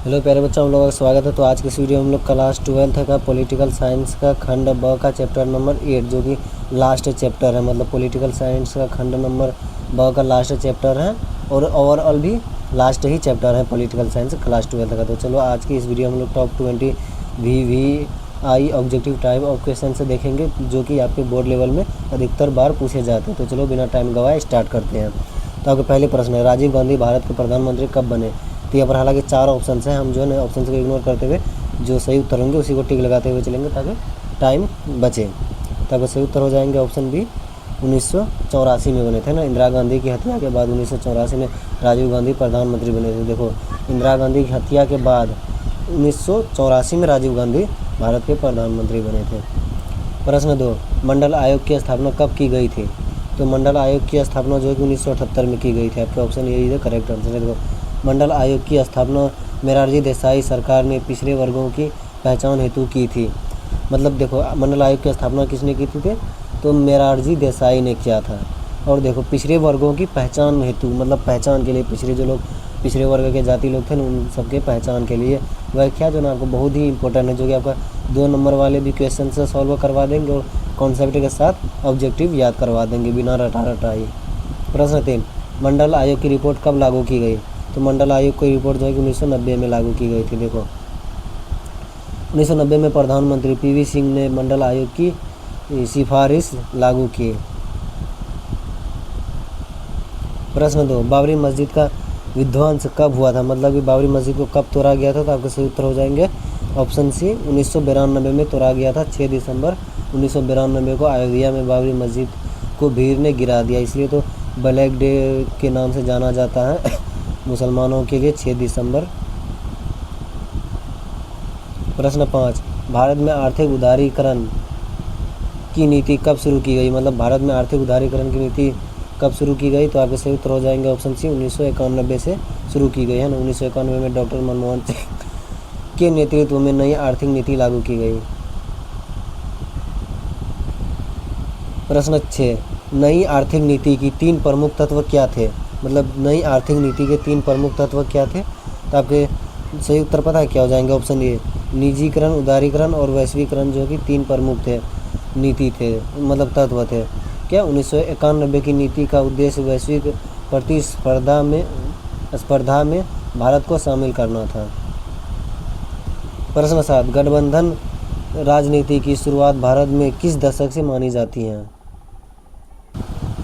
Hello प्यारे बच्चों, हम लोगों का स्वागत है। तो आज की इस वीडियो में हम लोग क्लास 12th का पॉलिटिकल साइंस का खंड ब का चैप्टर नंबर 8 जो कि लास्ट चैप्टर है, मतलब पॉलिटिकल साइंस का खंड नंबर ब का लास्ट चैप्टर है और ओवरऑल भी लास्ट ही चैप्टर है पॉलिटिकल साइंस क्लास 12th का। तो चलो आज की इस वीडियो में हम लोग top 20 VVI objective type of question से देखेंगे जो कि आपके बोर्ड लेवल में अधिकतर बार पूछे जाते हैं। तो चलो बिना टाइम गवाए स्टार्ट करते हैं। तो आपके पहले प्रश्न है, राजीव गांधी भारत के प्रधानमंत्री कब बने? तो यहाँ पर हालांकि 4 ऑप्शन हैं, हम जो है ऑप्शन को इग्नोर करते हुए जो सही उत्तर होंगे उसी को टिक लगाते हुए चलेंगे ताकि टाइम बचे। तो आपके सही उत्तर हो जाएंगे ऑप्शन बी, 1984 में बने थे ना। इंदिरा गांधी की हत्या के बाद 1984 में राजीव गांधी प्रधानमंत्री बने थे। देखो, इंदिरा गांधी की हत्या के बाद 1984 में राजीव गांधी भारत के प्रधानमंत्री बने थे। प्रश्न 2, मंडल आयोग की स्थापना कब की गई थी? तो मंडल आयोग की स्थापना जो है कि 1978 में की गई थी। आपके ऑप्शन यही है करेक्ट आंसर है। देखो, मंडल आयोग की स्थापना मोरारजी देसाई सरकार ने पिछड़े वर्गों की पहचान हेतु की थी। मतलब देखो, मंडल आयोग की स्थापना किसने की थी? तो मोरारजी देसाई ने किया था। और देखो, पिछड़े वर्गों की पहचान हेतु मतलब पहचान के लिए, पिछड़े जो लोग पिछड़े वर्ग के जाति लोग थे ना उन सबके पहचान के लिए व्याख्या जो ना आपको बहुत ही इंपॉर्टेंट है, जो कि आपका 2 नंबर वाले भी क्वेश्चन से सॉल्व करवा देंगे और कॉन्सेप्ट के साथ ऑब्जेक्टिव याद करवा देंगे बिना रटाई। प्रश्न 3, मंडल आयोग की रिपोर्ट कब लागू की गई? तो मंडल आयोग की रिपोर्ट जो है कि 1990 में लागू की गई थी। देखो, 1990 में प्रधानमंत्री PV सिंह ने मंडल आयोग की सिफारिश लागू की। प्रश्न 2, बाबरी मस्जिद का विध्वंस कब हुआ था? मतलब कि बाबरी मस्जिद को कब तोड़ा गया था? तो आपके सही उत्तर हो जाएंगे ऑप्शन सी, 1992 में तोड़ा गया था। 6 दिसंबर 1992 को अयोध्या में बाबरी मस्जिद को भीड़ ने गिरा दिया, इसलिए तो ब्लैक डे के नाम से जाना जाता है मुसलमानों के लिए 6 दिसंबर। प्रश्न 5, भारत में आर्थिक उदारीकरण की नीति कब शुरू की गई? मतलब भारत में आर्थिक उदारीकरण की नीति कब शुरू की गई? तो आपके सही उत्तर हो जाएंगे ऑप्शन सी, 1991 से शुरू की गई है ना। 1991 में डॉक्टर मनमोहन सिंह के नेतृत्व में नई आर्थिक नीति लागू की गई। प्रश्न 6, नई आर्थिक नीति की 3 प्रमुख तत्व क्या थे? मतलब नई आर्थिक नीति के 3 प्रमुख तत्व क्या थे? तो आपके सही उत्तर पता है क्या हो जाएंगे? ऑप्शन ए, निजीकरण, उदारीकरण और वैश्वीकरण जो कि 3 प्रमुख थे नीति थे, मतलब तत्व थे। क्या 1991 की नीति का उद्देश्य वैश्विक प्रतिस्पर्धा में भारत को शामिल करना था। प्रश्न 7, गठबंधन राजनीति की शुरुआत भारत में किस दशक से मानी जाती है?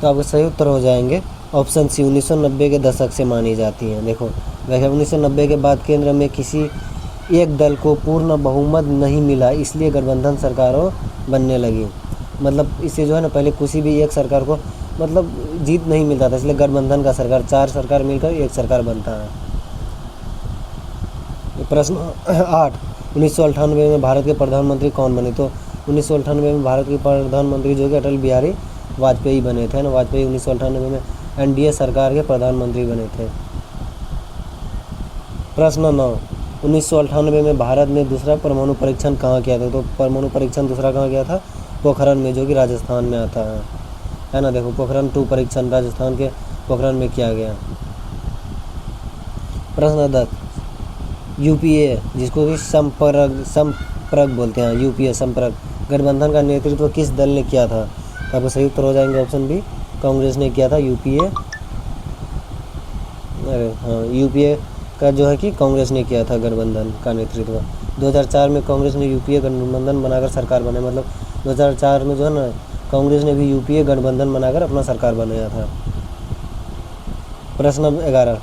तो आपके सही उत्तर हो जाएंगे ऑप्शन सी, 1990 के दशक से मानी जाती हैं। देखो, वैसे 1990 के बाद केंद्र में किसी एक दल को पूर्ण बहुमत नहीं मिला, इसलिए गठबंधन सरकारों बनने लगी। मतलब इससे जो है ना पहले किसी भी एक सरकार को मतलब जीत नहीं मिलता था, इसलिए गठबंधन का सरकार 4 सरकार मिलकर एक सरकार बनता है। प्रश्न 8, 1998 में भारत के प्रधानमंत्री कौन बने? तो 1998 में भारत के प्रधानमंत्री जो कि अटल बिहारी वाजपेयी बने थे ना। वाजपेयी 1998 में NDA सरकार के प्रधानमंत्री बने थे। प्रश्न 9, 1998 में भारत ने दूसरा परमाणु परीक्षण कहाँ किया था? तो परमाणु परीक्षण दूसरा कहाँ किया था? पोखरण में, जो कि राजस्थान में आता है ना। देखो, पोखरण 2 परीक्षण राजस्थान के पोखरण में किया गया। प्रश्न 10, UPA जिसको कि संपर्क बोलते हैं, UPA संपर्क गठबंधन का नेतृत्व किस दल ने किया था? तो आपको सही उत्तर हो जाएंगे ऑप्शन बी, कांग्रेस ने किया था। UPA UPA का जो है कि कांग्रेस ने किया था गठबंधन का नेतृत्व। 2004 में कांग्रेस ने UPA गठबंधन बनाकर सरकार बनाई। मतलब 2004 में जो है ना कांग्रेस ने भी UPA गठबंधन बनाकर अपना सरकार बनाया था। प्रश्न 11,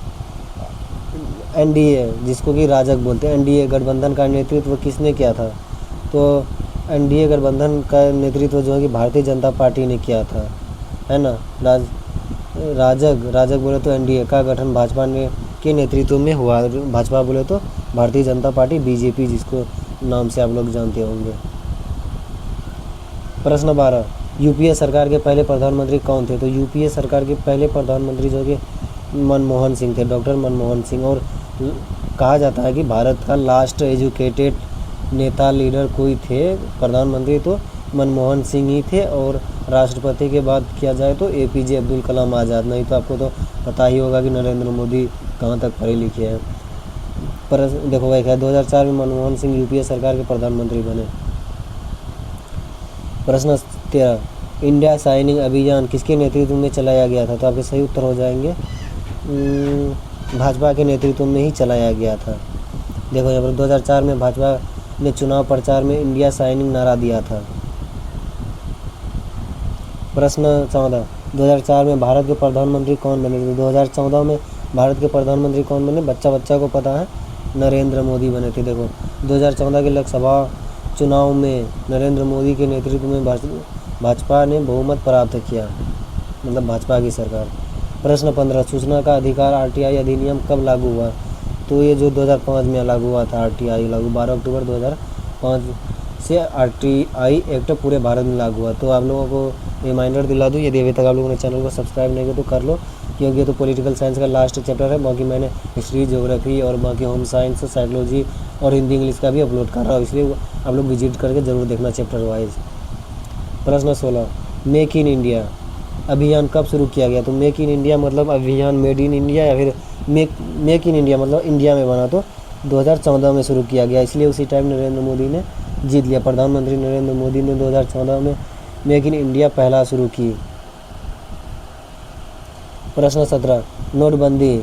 NDA जिसको कि राजग बोलते हैं, NDA गठबंधन का नेतृत्व किसने किया था? तो NDA गठबंधन का नेतृत्व जो है कि भारतीय जनता पार्टी ने किया था, है ना। राजग बोले तो NDA का गठन भाजपा के नेतृत्व में हुआ। भाजपा बोले तो भारतीय जनता पार्टी, BJP जिसको नाम से आप लोग जानते होंगे। प्रश्न 12, UPA सरकार के पहले प्रधानमंत्री कौन थे? तो UPA सरकार के पहले प्रधानमंत्री जो कि मनमोहन सिंह थे, डॉक्टर मनमोहन सिंह। और कहा जाता है कि भारत का लास्ट एजुकेटेड नेता लीडर कोई थे प्रधानमंत्री तो मनमोहन सिंह ही थे। और राष्ट्रपति के बाद किया जाए तो APJ अब्दुल कलाम आज़ाद। नहीं तो आपको तो पता ही होगा कि नरेंद्र मोदी कहाँ तक पढ़े लिखे हैं। पर देखो भाई क्या 2004 में मनमोहन सिंह यूपीए सरकार के प्रधानमंत्री बने। प्रश्न 13, इंडिया साइनिंग अभियान किसके नेतृत्व में चलाया गया था? तो आपके सही उत्तर हो जाएंगे भाजपा के नेतृत्व में ही चलाया गया था। देखो यहाँ पर 2004 में भाजपा ने चुनाव प्रचार में इंडिया साइनिंग नारा दिया था। प्रश्न 14, 2004 में भारत के प्रधानमंत्री कौन बने थे? 2014 में भारत के प्रधानमंत्री कौन बने? बच्चा को पता है, नरेंद्र मोदी बने थे। देखो 2014 के लोकसभा चुनाव में नरेंद्र मोदी के नेतृत्व में भाजपा ने बहुमत प्राप्त किया, मतलब भाजपा की सरकार। प्रश्न 15, सूचना का अधिकार आरटीआई अधिनियम कब लागू हुआ? तो ये जो 2005 में लागू हुआ था आरटीआई लागू 12 अक्टूबर 2005 से आरटीआई एक्ट पूरे भारत में लागू हुआ। तो आप लोगों को रिमाइंडर दिला दूँ, यदि अभी तक आप लोगों ने चैनल को सब्सक्राइब नहीं किया तो कर लो, क्योंकि ये तो पॉलिटिकल साइंस का लास्ट चैप्टर है। बाकी मैंने हिस्ट्री, ज्योग्राफी और बाकी होम साइंस, साइकोलॉजी और हिंदी इंग्लिश का भी अपलोड कर रहा हूँ, इसलिए आप लोग विजिट करके ज़रूर देखना चैप्टर वाइज। प्रश्न 16, मेक इन इंडिया अभियान कब शुरू किया गया? तो मेक इन इंडिया मतलब अभियान मेड इन इंडिया या फिर मेक इन इंडिया मतलब इंडिया में बना, तो 2014 में शुरू किया गया, इसलिए उसी टाइम नरेंद्र मोदी ने जीत लिया। प्रधानमंत्री नरेंद्र मोदी ने 2014 में मेक इन इंडिया पहला शुरू की। प्रश्न 17, नोटबंदी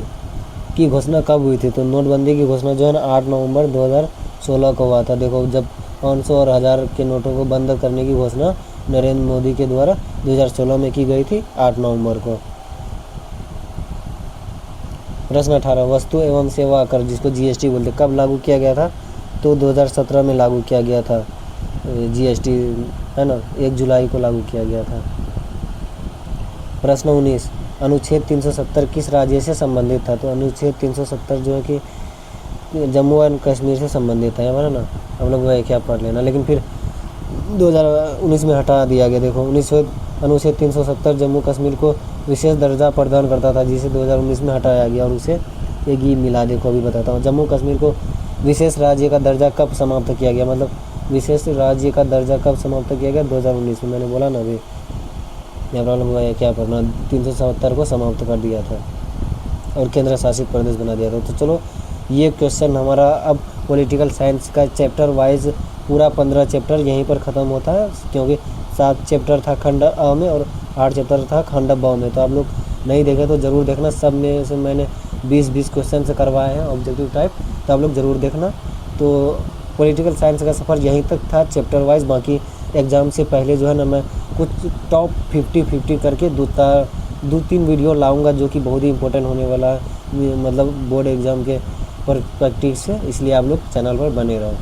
की घोषणा कब हुई थी? तो नोटबंदी की घोषणा जो है ना 8 नवंबर 2016 को हुआ था। देखो जब 500 और 1000 के नोटों को बंद करने की घोषणा नरेंद्र मोदी के द्वारा 2016 में की गई थी 8 नवंबर को। प्रश्न 18, वस्तु एवं सेवा कर जिसको जीएसटी बोलते कब लागू किया गया था? तो 2017 में लागू किया गया था जीएसटी, है ना, 1 जुलाई को लागू किया गया था। प्रश्न 19, अनुच्छेद 370 किस राज्य से संबंधित था? तो अनुच्छेद 370 जो है कि जम्मू एंड कश्मीर से संबंधित है, ना हम लोग वह क्या पढ़ लेना, लेकिन फिर 2019 में हटा दिया गया। देखो अनुच्छेद 370 जम्मू कश्मीर को विशेष दर्जा प्रदान करता था, जिसे 2019 में हटाया गया और उसे एक ही मिला। देखो अभी बताता हूँ, जम्मू कश्मीर को विशेष राज्य का दर्जा कब समाप्त किया गया, मतलब विशेष राज्य का दर्जा कब समाप्त किया गया? 2019 में, मैंने बोला ना अभी, यहाँ पर क्या पढ़ना, 370 को समाप्त कर दिया था और केंद्र शासित प्रदेश बना दिया था। तो चलो ये क्वेश्चन हमारा अब पॉलिटिकल साइंस का चैप्टर वाइज पूरा 15 चैप्टर यहीं पर ख़त्म होता है, क्योंकि 7 चैप्टर था खंड अ में और 8 चैप्टर था खंड ब में। तो आप लोग नहीं देखे तो ज़रूर देखना, सब में से मैंने 20-20 क्वेश्चन से करवाए हैं ऑब्जेक्टिव टाइप, तो आप लोग ज़रूर देखना। तो पॉलिटिकल साइंस का सफ़र यहीं तक था चैप्टर वाइज। बाकी एग्ज़ाम से पहले जो है ना मैं कुछ टॉप 50 करके 2-3 वीडियो लाऊंगा जो कि बहुत ही इंपॉर्टेंट होने वाला है, मतलब बोर्ड एग्ज़ाम के पर प्रैक्टिस से, इसलिए आप लोग चैनल पर बने रहो।